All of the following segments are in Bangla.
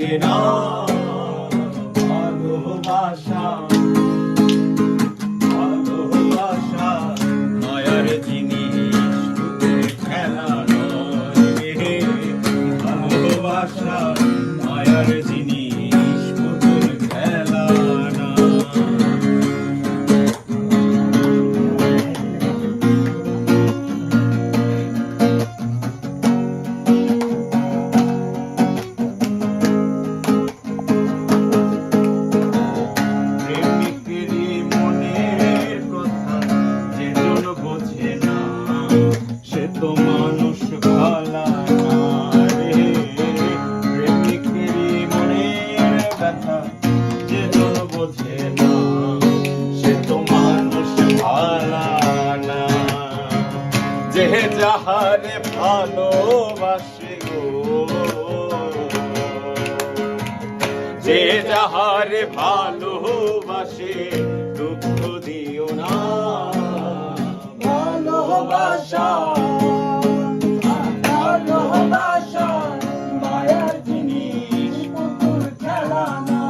বোঝে না ভালোবাসা ভালোবাসা মায়ার জিনিস খেলা নয় রে ভালোবাসা মায়ার জিনিস পুতুল খেলা না সে তো মানুষ ভালা না রে প্রেমিকেরই মনের ব্যথা যে জন বোঝে না সে তো মানুষ ভালা না যে যাহারে ভালোবাসে গো যে যাহারে ভালোবাসে দুঃখ দিও না ভালোবাসা ভালোবাসা মায়ার জিনিস পুতুল খেলা না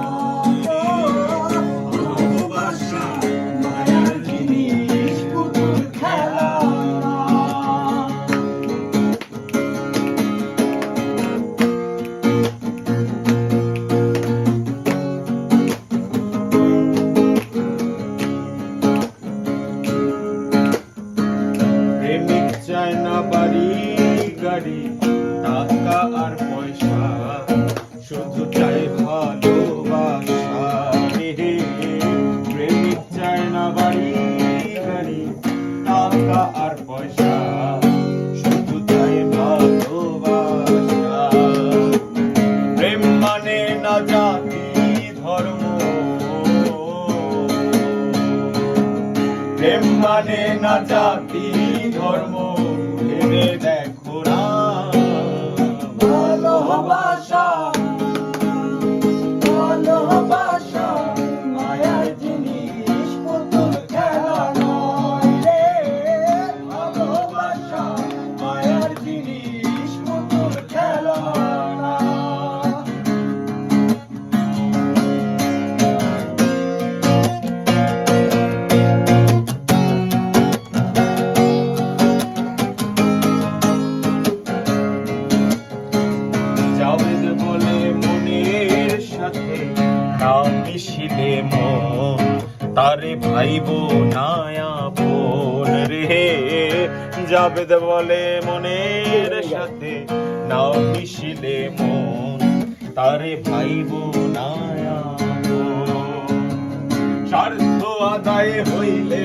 ভালোবাসা মায়ার জিনিস পুতুল খেলা না প্রেমিক চায় না বাড়ি গাড়ি টাকা আর পয়সা শুধু চাই ভালোবাসা রে প্রেমিক চায় না বাড়ি গাড়ি টাকা আর পয়সা শুধু চাই ভালোবাসা প্রেম মানে না জাতি ধর্ম প্রেম মানে না জাতি ধর্ম ভেবে দেখো না ভালোবাসা ভালোবাসা মায়ার জিনিস পুতুল খেলা নয় রে ভালোবাসা মায়ার জিনিস পুতুল খেলা না জাবেদ বলে মনের সাথে না মিশিলে মন তারে ভাইব না আপন রে জাবেদ বলে মনের সাথে না মিশিলে মন তারে ভাইব না আপন স্বার্থ আদায় হইলে